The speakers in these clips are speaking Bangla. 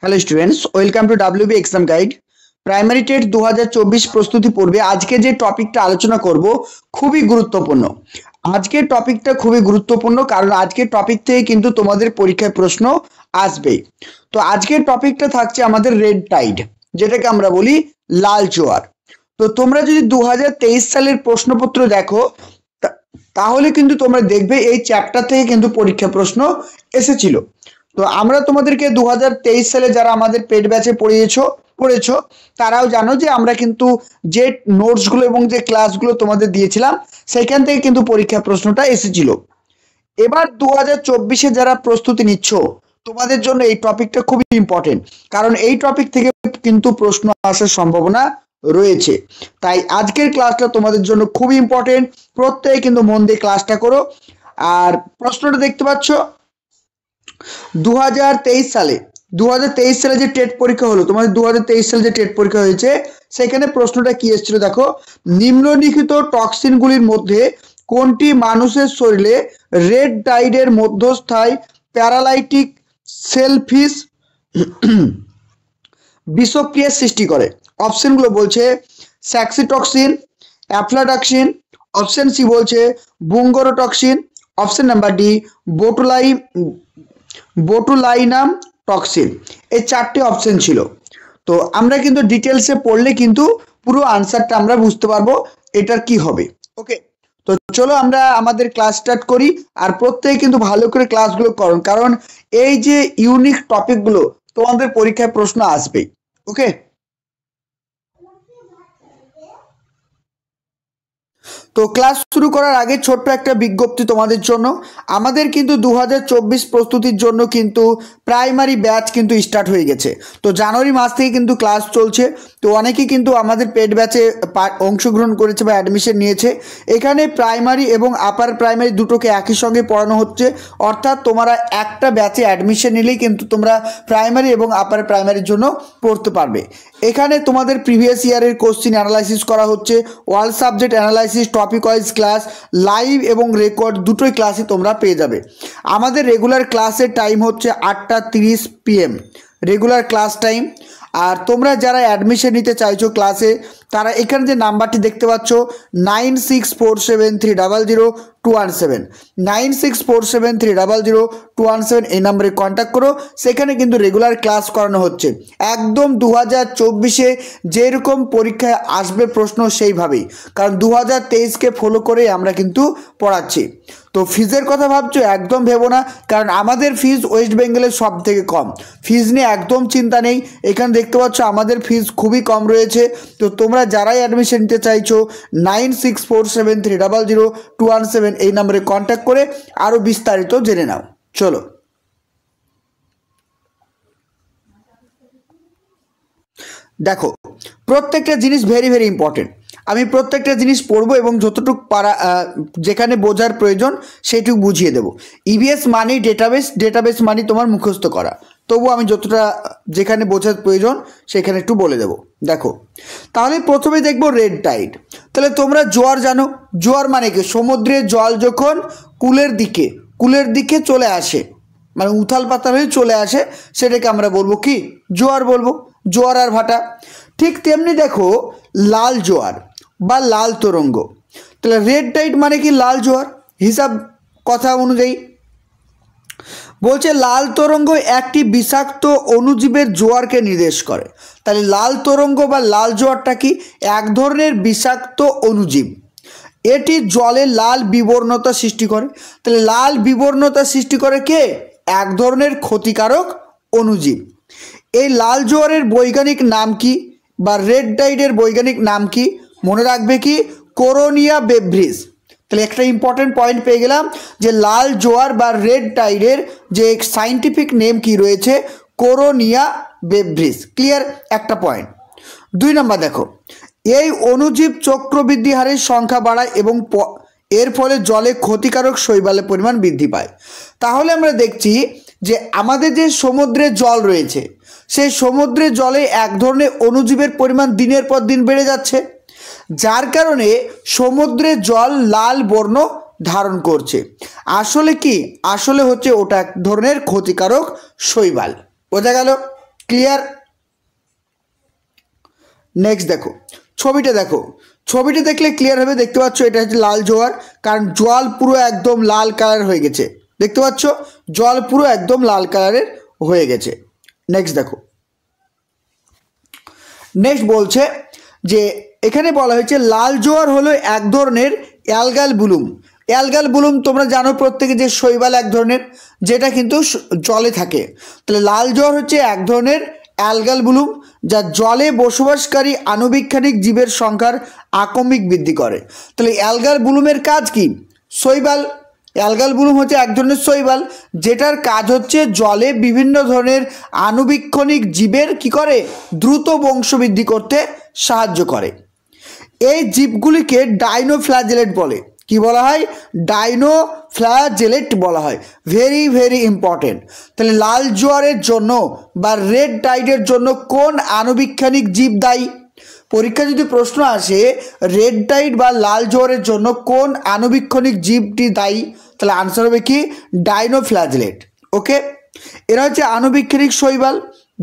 Hello students, welcome to WB exam guide. Primary TET 2024 প্রস্তুতি পূর্বে আজকে যে টপিকটা আলোচনা করব খুবই গুরুত্বপূর্ণ। আজকের টপিকটা খুবই গুরুত্বপূর্ণ কারণ আজকের টপিক থেকে কিন্তু তোমাদের পরীক্ষায় প্রশ্ন আসবে। তো আজকের টপিকটা থাকছে আমাদের রেড টাইড, যেটাকে আমরা বলি লাল জোয়ার। তো তোমরা যদি 2023 সালের প্রশ্নপত্র দেখো তাহলে কিন্তু তোমরা দেখবে এই চ্যাপ্টার থেকে কিন্তু পরীক্ষা প্রশ্ন এসেছিল। তো আমরা তোমাদেরকে 2023 সালে যারা আমাদের পেড ব্যাচে পড়েছো তারাও জানো যে আমরা কিন্তু যে নোটসগুলো এবং যে ক্লাসগুলো তোমাদের দিয়েছিলাম সেখান থেকে কিন্তু পরীক্ষা প্রশ্নটা এসেছিল। এবার 2024-এ যারা প্রস্তুতি নিচ্ছ তোমাদের জন্য এই টপিকটা খুবই ইম্পর্টেন্ট, কারণ এই টপিক থেকে কিন্তু প্রশ্ন আসার সম্ভাবনা রয়েছে। তাই আজকের ক্লাসটা তোমাদের জন্য খুবই ইম্পর্টেন্ট, প্রত্যেকে কিন্তু মন দিয়ে ক্লাসটা করো। আর প্রশ্নটা দেখতে পাচ্ছ 2023 সালে যে টেট পরীক্ষা হলো, তোমাদের 2023 সালে যে টেট পরীক্ষা হয়েছে সেখানে প্রশ্নটা কি এসেছিল দেখো, নিম্নলিখিত টক্সিনগুলির মধ্যে কোনটি মানুষের শরীরে রেড টাইডের মধ্যস্থায়ী প্যারালাইটিক সেলফিশ বিষক্রিয়ার সৃষ্টি করে? অপশনগুলো বলছে স্যাক্সিটক্সিন, অ্যাফ্লাটক্সিন, অপশন সি বলছে বুঙ্গোরোটক্সিন, অপশন নাম্বার ডি বোটুলাইনাম টক্সিন। এই চারটি অপশন ছিল। তো আমরা কিন্তু ডিটেলসে পড়লে কিন্তু পুরো আনসারটা আমরা বুঝতে পারবো এটার কি হবে। ওকে, তো চলো আমরা আমাদের ক্লাস স্টার্ট করি। আর প্রত্যেকে কিন্তু ভালো করে ক্লাসগুলো করুন, কারণ এই যে ইউনিক টপিকগুলো তোমাদের পরীক্ষায় প্রশ্ন আসবে। ওকে, তো ক্লাস শুরু করার আগে ছোট্ট একটা বিজ্ঞপ্তি তোমাদের জন্য। আমাদের কিন্তু 2024 প্রস্তুতির জন্য কিন্তু প্রাইমারি ব্যাচ কিন্তু স্টার্ট হয়ে গেছে। তো জানুয়ারি মাস থেকে কিন্তু ক্লাস চলছে। তো অনেকেই কিন্তু আমাদের পেড ব্যাচে অংশগ্রহণ করেছে বা অ্যাডমিশন নিয়েছে। এখানে প্রাইমারি এবং আপার প্রাইমারি দুটোকে একই সঙ্গে পড়ানো হচ্ছে, অর্থাৎ তোমরা একটা ব্যাচে অ্যাডমিশন নিলেই কিন্তু তোমরা প্রাইমারি এবং আপার প্রাইমারির জন্য পড়তে পারবে। এখানে তোমাদের প্রিভিয়াস ইয়ারের কোশ্চিন অ্যানালাইসিস করা হচ্ছে, all subject analysis, topic wise class, live এবং রেকর্ড দুটোই ক্লাসই তোমরা পেয়ে যাবে। আমাদের রেগুলার ক্লাসের টাইম হচ্ছে 8:30 PM রেগুলার ক্লাস টাইম। আর তোমরা যারা অ্যাডমিশন নিতে চাইছো ক্লাসে, তারা এখানে যে নাম্বারটি দেখতে পাচ্ছ 9647300217 9647300217 এই নাম্বারে কন্ট্যাক্ট করো। সেখানে কিন্তু রেগুলার ক্লাস করানো হচ্ছে একদম 2024-এ যেরকম পরীক্ষায় আসবে প্রশ্ন সেইভাবেই, কারণ 2023-কে ফলো করে আমরা কিন্তু পড়াচ্ছি। তো ফিজের কথা ভাবছো, একদম ভেবো না, কারণ আমাদের ফিজ ওয়েস্ট বেঙ্গলের সব থেকে কম। ফিজ নিয়ে একদম চিন্তা নেই, এখানে দেখতে পাচ্ছ আমাদের ফিজ খুবই কম রয়েছে। তো তোমরা যারাই অ্যাডমিশন নিতে চাইছো 9647300217 এই নম্বরে কন্ট্যাক্ট করে আরও বিস্তারিত জেনে নাও। চলো, দেখো প্রত্যেকটা জিনিস ভেরি ভেরি ইম্পর্টেন্ট। আমি প্রত্যেকটা জিনিস পড়বো এবং যতটুকু যেখানে বোঝার প্রয়োজন সেইটুকু বুঝিয়ে দেবো। ইভিএস মানি ডেটাবেস মানি তোমার মুখস্থ করা, তবু আমি যতটা যেখানে বোঝার প্রয়োজন সেখানে একটু বলে দেবো। দেখো, তাহলে প্রথমে দেখবো রেড টাইড। তাহলে তোমরা জোয়ার জানো, জোয়ার মানে কি? সমুদ্রের জল যখন কুলের দিকে চলে আসে, মানে উথাল পাতাল হয়ে চলে আসে, সেটাকে আমরা বলবো কি? জোয়ার বলবো, জোয়ার আর ভাটা। ঠিক তেমনি দেখো লাল জোয়ার বা লাল তরঙ্গ। তাহলে রেড টাইড মানে কি? লাল জোয়ার। হিসাব কথা অনুযায়ী বলছে লাল তরঙ্গ একটি বিষাক্ত অণুজীবের জোয়ারকে নির্দেশ করে। তাহলে লাল তরঙ্গ বা লাল জোয়ারটা কি? এক ধরনের বিষাক্ত অণুজীব, এটি জলে লাল বিবর্ণতা সৃষ্টি করে। তাহলে লাল বিবর্ণতা সৃষ্টি করে কে? এক ধরনের ক্ষতিকারক অণুজীব। এই লাল জোয়ারের বৈজ্ঞানিক নাম কি বা রেড টাইডের বৈজ্ঞানিক নাম কি? মনে রাখবে কি? কোরোনিয়া বেব্রিজ। তাহলে একটা ইম্পর্টেন্ট পয়েন্ট পেয়ে গেলাম যে লাল জোয়ার বা রেড টাইডের যে সাইন্টিফিক নেম কি রয়েছে, কোরোনিয়া বেব্রিজ। ক্লিয়ার? একটা পয়েন্ট। 2 নম্বর দেখো, এই অণুজীব চক্রবৃদ্ধি হারের সংখ্যা বাড়ায় এবং এর ফলে জলে ক্ষতিকারক শৈবালের পরিমাণ বৃদ্ধি পায়। তাহলে আমরা দেখছি যে আমাদের যে সমুদ্রের জল রয়েছে, সেই সমুদ্রের জলে এক ধরনের অণুজীবের পরিমাণ দিনের পর দিন বেড়ে যাচ্ছে, যার কারণে সমুদ্রের জল লাল বর্ণ ধারণ করছে। আসলে কি? আসলে হচ্ছে ওটা এক ধরনের ক্ষতিকারক শৈবাল। বোঝা গেল? ক্লিয়ার? নেক্সট দেখো ছবিটা, দেখো ছবিটা দেখলে ক্লিয়ার হবে। দেখতে পাচ্ছ এটা হচ্ছে লাল জোয়ার, কারণ জল পুরো একদম লাল কালার হয়ে গেছে। দেখতে পাচ্ছ জল পুরো একদম লাল কালারের হয়ে গেছে। নেক্সট দেখো, নেক্সট বলছে যে এখানে বলা হয়েছে লাল জোয়ার হলো এক ধরনের অ্যালগাল বুলুম। অ্যালগাল বুলুম তোমরা জানো প্রত্যেকে যে শৈবাল এক ধরনের, যেটা কিন্তু জলে থাকে। তাহলে লাল জোয়ার হচ্ছে এক ধরনের অ্যালগাল বুলুম যা জলে বসবাসকারী আণুবীক্ষণিক জীবের সংখ্যার আকস্মিক বৃদ্ধি করে। তাহলে অ্যালগাল বুলুমের কাজ কি? শৈবাল। অ্যালগাল বুলুম হচ্ছে এক ধরনের শৈবাল যেটার কাজ হচ্ছে জলে বিভিন্ন ধরনের আণুবীক্ষণিক জীবের কি করে, দ্রুত বংশবৃদ্ধি করতে সাহায্য করে। এই জীবগুলিকে ডাইনোফ্ল্যাজেলেট বলে। কি বলা হয়? ডাইনোফ্ল্যাজেলেট বলা হয়। Very very important. তাহলে লাল জোয়ারের জন্য বা রেড টাইডের জন্য কোন আণুবীক্ষণিক জীব দায়ী? পরীক্ষা যদি প্রশ্ন আসে রেড টাইড বা লাল জোয়ারের জন্য কোন আণুবীক্ষণিক জীবটি দায়ী, তাহলে আনসার হবে কি? ডাইনোফ্ল্যাজেলেট। ওকে, এরা হচ্ছে আণুবীক্ষণিক শৈবাল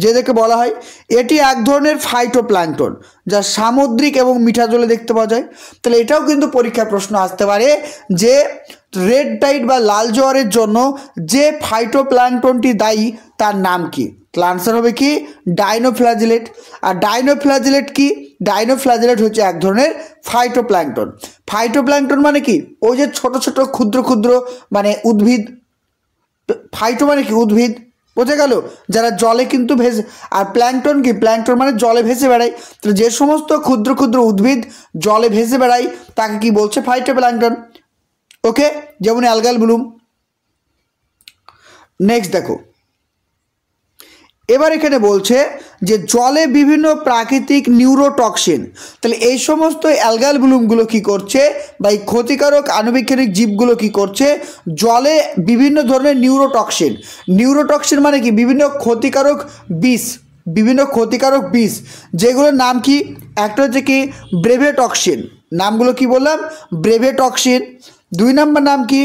যেটাকে বলা হয়। এটি এক ধরনের ফাইটোপ্ল্যাঙ্কটন যা সামুদ্রিক এবং মিঠা জলে দেখতে পাওয়া যায়। তাহলে এটাও কিন্তু পরীক্ষায় প্রশ্ন আসতে পারে যে রেড টাইড বা লাল জোয়ারের জন্য যে ফাইটোপ্ল্যাঙ্কটনটি দায়ী তার নাম কি? তাহলে আনসার হবে কি? ডাইনোফ্ল্যাজেলেট। আর ডাইনোফ্ল্যাজেলেট কি? ডাইনোফ্ল্যাজেলেট হচ্ছে এক ধরনের ফাইটোপ্ল্যাঙ্কটন। ফাইটোপ্ল্যাঙ্কটন মানে কি? ওই যে ছোট ছোট ক্ষুদ্র ক্ষুদ্র মানে উদ্ভিদ। ফাইটো মানে কি? উদ্ভিদ, বোঝা গেল, যারা জলে কিন্তু ভেসে। আর প্ল্যাঙ্কটন কি? প্ল্যাঙ্কটন মানে জলে ভেসে বেড়ায়। তাহলে যে সমস্ত ক্ষুদ্র ক্ষুদ্র উদ্ভিদ জলে ভেসে বেড়ায় তাকে কি বলছে? ফাইটোপ্ল্যাঙ্কটন। ওকে, যেমন অ্যালগাল ব্লুম। নেক্সট দেখো, এবার এখানে বলছে যে জলে বিভিন্ন প্রাকৃতিক নিউরোটক্সিন। তাহলে এই সমস্ত অ্যালগাল ব্লুমগুলো কি করছে বা এই ক্ষতিকারক আণুবীক্ষণিক জীবগুলো কি করছে? জলে বিভিন্ন ধরনের নিউরোটক্সিন। নিউরোটক্সিন মানে কি? বিভিন্ন ক্ষতিকারক বিষ, বিভিন্ন ক্ষতিকারক বিষ যেগুলোর নাম কি? একটা হচ্ছে কি ব্রেভেটক্সিন, নামগুলো কি বললাম? ব্রেভেটক্সিন। 2 নম্বর নাম কি?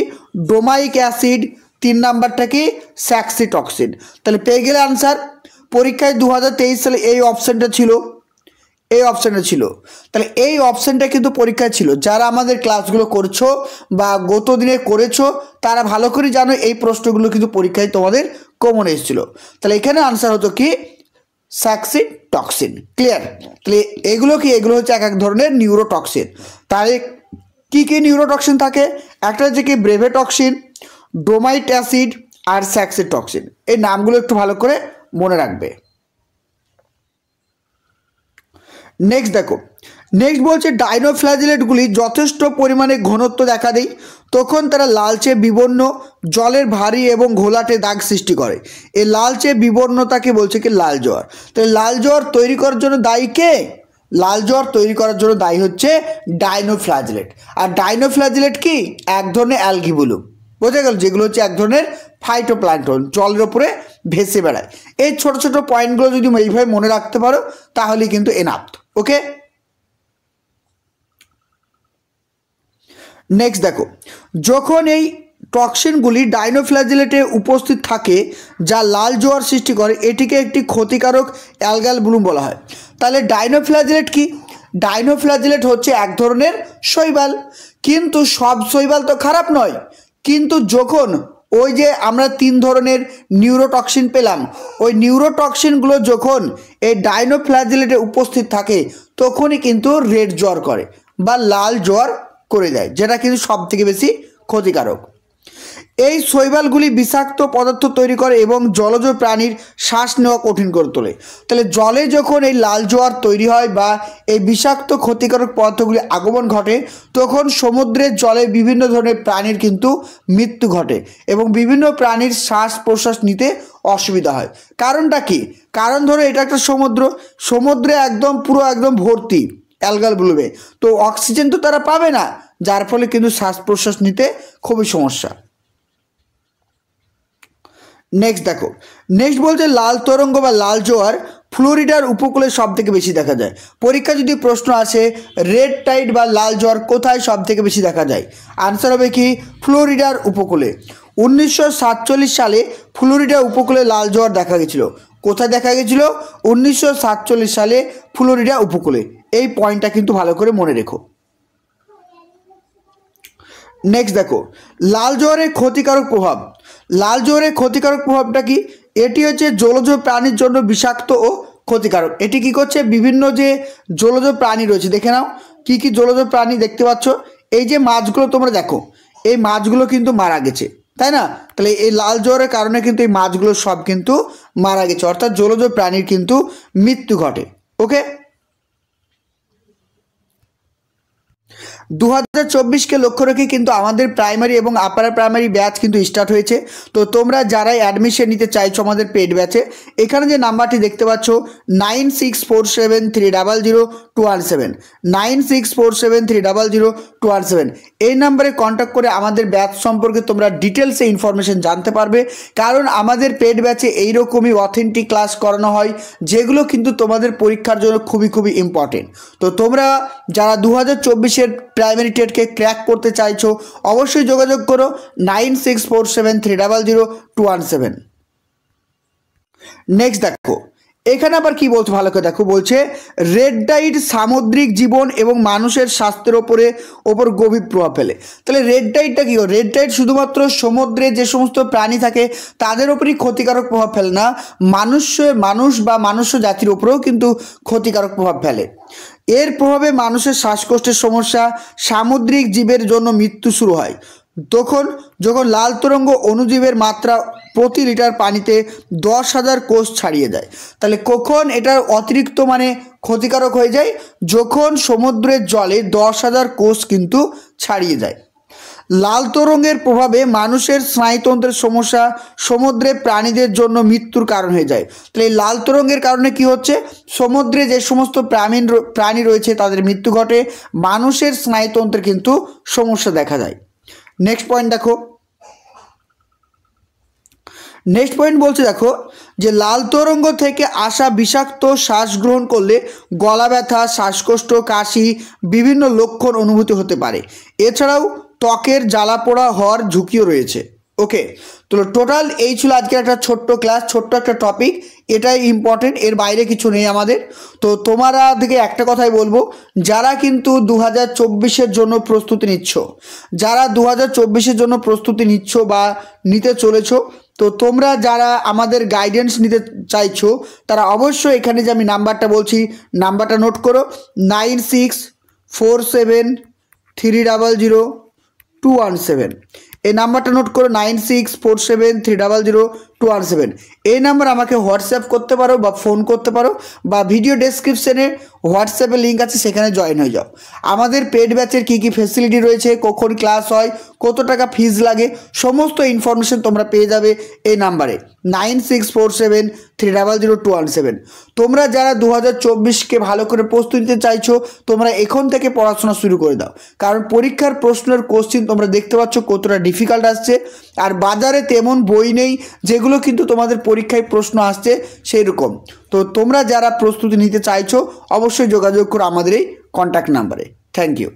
ডোমাইক অ্যাসিড। 3 নাম্বারটা কি? স্যাক্সিটক্সিন। তাহলে পেয়ে গেলে আনসার। পরীক্ষায় 2023 সালে এই অপশানটা ছিল, এই অপশানটা ছিল। তাহলে এই অপশানটা কিন্তু পরীক্ষায় ছিল। যারা আমাদের ক্লাসগুলো করছো বা গত দিনে করেছো তারা ভালো করে জানো এই প্রশ্নগুলো কিন্তু পরীক্ষায় তোমাদের কমন এসেছিল। তাহলে এখানে আনসার হতো কি? স্যাক্সিটক্সিন। ক্লিয়ার? তাহলে এগুলো কি? এগুলো হচ্ছে এক এক ধরনের নিউরোটক্সিন। তাহলে কী কী নিউরোটক্সিন থাকে? একটা হচ্ছে কি ব্রেভেটক্সিন, ডোমাইট অ্যাসিড আর স্যাক্সিটক্সিন। এই নামগুলো একটু ভালো করে মনে রাখবে। নেক্সট দেখো, নেক্সট বলছে ডাইনোফ্ল্যাজেলেটগুলি যথেষ্ট পরিমাণে ঘনত্ব দেখা দেয় তখন তারা লালচে বিবর্ণ জলের ভারী এবং ঘোলাটে দাগ সৃষ্টি করে। এই লালচে বিবর্ণতাকে বলছে কি? লাল জোয়ার। তাহলে লাল জোয়ার তৈরি করার জন্য দায়ী কে? লাল জোয়ার তৈরি করার জন্য দায়ী হচ্ছে ডাইনোফ্ল্যাজেলেট। আর ডাইনোফ্ল্যাজেলেট কি? এক ধরনের অ্যালগি ব্লুম, বোঝা গেল, যেগুলো হচ্ছে এক ধরনের ফাইটোপ্ল্যাঙ্কটন, জলের ওপরে ভেসে বেড়ায়। এই ছোট ছোট পয়েন্টগুলো যদি এইভাবে মনে রাখতে পারো তাহলে কিন্তু এনাফ। ওকে, নেক্সট দেখো, যখন এই টক্সিনগুলি ডাইনোফ্ল্যাজেলেটে উপস্থিত থাকে যা লাল জোয়ার সৃষ্টি করে এটিকে একটি ক্ষতিকারক অ্যালগাল ব্লুম বলা হয়। তাহলে ডাইনোফ্ল্যাজেলেট কি? ডাইনোফ্ল্যাজেলেট হচ্ছে এক ধরনের শৈবাল, কিন্তু সব শৈবাল তো খারাপ নয়। কিন্তু যখন ওই যে আমরা 3 ধরনের নিউরোটক্সিন পেলাম, ওই নিউরোটক্সিনগুলো যখন এই ডাইনোফ্ল্যাজেলেটে উপস্থিত থাকে তখনই কিন্তু রেড জ্বর করে বা লাল জ্বর করে দেয়, যেটা কিন্তু সব থেকে বেশি ক্ষতিকারক। এই শৈবালগুলি বিষাক্ত পদার্থ তৈরি করে এবং জলজ প্রাণীর শ্বাস নেওয়া কঠিন করে তোলে। তাহলে জলে যখন এই লাল জোয়ার তৈরি হয় বা এই বিষাক্ত ক্ষতিকারক পদার্থগুলি আগমন ঘটে তখন সমুদ্রের জলে বিভিন্ন ধরনের প্রাণীর কিন্তু মৃত্যু ঘটে এবং বিভিন্ন প্রাণীর শ্বাস প্রশ্বাস নিতে অসুবিধা হয়। কারণটা কি? কারণ ধরো এটা একটা সমুদ্র, সমুদ্রে একদম পুরো একদম ভর্তি অ্যালগাল ব্লুমে, তো অক্সিজেন তো তারা পাবে না, যার ফলে কিন্তু শ্বাস প্রশ্বাস নিতে খুবই সমস্যা। নেক্সট দেখো, নেক্সট বলছে লাল তরঙ্গ বা লাল জোয়ার ফ্লোরিডার উপকূলে সব থেকে বেশি দেখা যায়। পরীক্ষা যদি প্রশ্ন আসে রেড টাইড বা লাল জোয়ার কোথায় সব থেকে বেশি দেখা যায়, আনসার হবে কি? ফ্লোরিডার উপকূলে। 1947 সালে ফ্লোরিডা উপকূলে লাল জোয়ার দেখা গেছিল। কোথায় দেখা গেছিল? 1947 সালে ফ্লোরিডা উপকূলে। এই পয়েন্টটা কিন্তু ভালো করে মনে রেখো। নেক্সট দেখো, লাল জ্বরের ক্ষতিকারক প্রভাব। লাল জ্বরের ক্ষতিকারক প্রভাবটা কি? এটি হচ্ছে জলজ প্রাণীর জন্য বিষাক্ত ও ক্ষতিকারক। এটি কি করছে? বিভিন্ন যে জলজ প্রাণী রয়েছে, দেখে নাও কি কি জলজ প্রাণী দেখতে পাচ্ছ। এই যে মাছগুলো তোমরা দেখো, এই মাছগুলো কিন্তু মারা গেছে, তাই না? তাহলে এই লাল জ্বরের কারণে কিন্তু এই মাছগুলো সব কিন্তু মারা গেছে, অর্থাৎ জলজ প্রাণীর কিন্তু মৃত্যু ঘটে। ওকে, 2024কে লক্ষ্য রেখে কিন্তু আমাদের প্রাইমারি এবং আপার প্রাইমারি ব্যাচ কিন্তু স্টার্ট হয়েছে। তো তোমরা যারাই অ্যাডমিশন নিতে চাইছো আমাদের পেড ব্যাচে, এখানে যে নাম্বারটি দেখতে পাচ্ছ 9647300217, 9647300217, এই নাম্বারে কন্ট্যাক্ট করে আমাদের ব্যাচ সম্পর্কে তোমরা ডিটেলসে ইনফরমেশন জানতে পারবে। কারণ আমাদের পেড ব্যাচে এইরকমই অথেন্টিক ক্লাস করানো হয়, যেগুলো কিন্তু তোমাদের পরীক্ষার জন্য খুবই খুবই ইম্পর্টেন্ট। তো তোমরা যারা 2024-এর প্রাইমারি টেটকে ক্র্যাক করতে চাইছো, অবশ্যই যোগাযোগ করো 9647300217। নেক্সট দেখো, এখানে আবার কি বলছে ভালো করে দেখো, বলছে রেড ডাইট সামুদ্রিক জীবন এবং মানুষের স্বাস্থ্যের ওপর গভীর প্রভাব ফেলে। তাহলে রেড ডাইটটা কি? রেড ডাইট শুধুমাত্র সমুদ্রে যে সমস্ত প্রাণী থাকে তাদের ওপরই ক্ষতিকারক প্রভাব ফেলে না, মানুষ বা মনুষ্য জাতির ওপরেও কিন্তু ক্ষতিকারক প্রভাব ফেলে। এর প্রভাবে মানুষের শ্বাসকষ্টের সমস্যা, সামুদ্রিক জীবের জন্য মৃত্যু শুরু হয় যখন লাল তরঙ্গ অণুজীবের মাত্রা প্রতি লিটার পানিতে 10,000 কোষ ছাড়িয়ে যায়। তাহলে কখন এটা অতিরিক্ত মানে ক্ষতিকারক হয়ে যায়? যখন সমুদ্রের জলে 10,000 কোষ কিন্তু ছাড়িয়ে যায়। লাল তরঙ্গের প্রভাবে মানুষের স্নায়ুতন্ত্রের সমস্যা, সমুদ্রে প্রাণীদের জন্য মৃত্যুর কারণ হয়ে যায়। তাহলে এই লাল তরঙ্গের কারণে কি হচ্ছে? সমুদ্রে যে সমস্ত প্রাণী রয়েছে তাদের মৃত্যু ঘটে, মানুষের স্নায়ুতন্ত্রের কিন্তু সমস্যা দেখা যায়। নেক্সট পয়েন্ট দেখো, নেক্সট পয়েন্ট বলছে দেখো যে লাল তরঙ্গ থেকে আসা বিষাক্ত শ্বাস গ্রহণ করলে গলা ব্যথা, শ্বাসকষ্ট, কাশি, বিভিন্ন লক্ষণ অনুভূতি হতে পারে। এছাড়াও ত্বকের জ্বালা পোড়া হওয়ার ঝুঁকিও রয়েছে। ওকে, তো টোটাল এই ছিল আজকে একটা ছোট্ট ক্লাস, ছোট্ট একটা টপিক, এটাই ইম্পর্টেন্ট, এর বাইরে কিছু নেই আমাদের। তো তোমরা দিকে একটা কথাই বলবো, যারা কিন্তু 2024-এর জন্য প্রস্তুতি নিচ্ছ, যারা 2024-এর জন্য প্রস্তুতি নিচ্ছ বা নিতে চলেছো, তো তোমরা যারা আমাদের গাইডেন্স নিতে চাইছো তারা অবশ্যই এখানে যে আমি নাম্বারটা বলছি, নাম্বারটা নোট করো 9647300217। এই নাম্বারটা নোট করো 9647300217। এই নাম্বার আমাকে হোয়াটসঅ্যাপ করতে পারো বা ফোন করতে পারো, বা ভিডিও ডেসক্রিপশনে হোয়াটসঅ্যাপের লিঙ্ক আছে, সেখানে জয়েন হয়ে যাও। আমাদের পেড ব্যাচের কী কী ফেসিলিটি রয়েছে, কখন ক্লাস হয়, কত টাকা ফিজ লাগে, সমস্ত ইনফরমেশন তোমরা পেয়ে যাবে এই নাম্বারে 9647300217। তোমরা যারা 2024-কে ভালো করে প্রস্তুতি নিতে চাইছো, তোমরা এখন থেকে পড়াশোনা শুরু করে দাও। কারণ পরীক্ষার প্রশ্নের কোশ্চিন তোমরা দেখতে পাচ্ছ কতটা ডিফিকাল্ট আসছে, আর বাজারে তেমন বই নেই যেগুলো কিন্তু তোমাদের পরীক্ষায় প্রশ্ন আসছে সেই রকম। তো তোমরা যারা প্রস্তুতি নিতে চাইছো অবশ্যই যোগাযোগ করো আমাদের এই কন্ট্যাক্ট নাম্বারে। Thank you.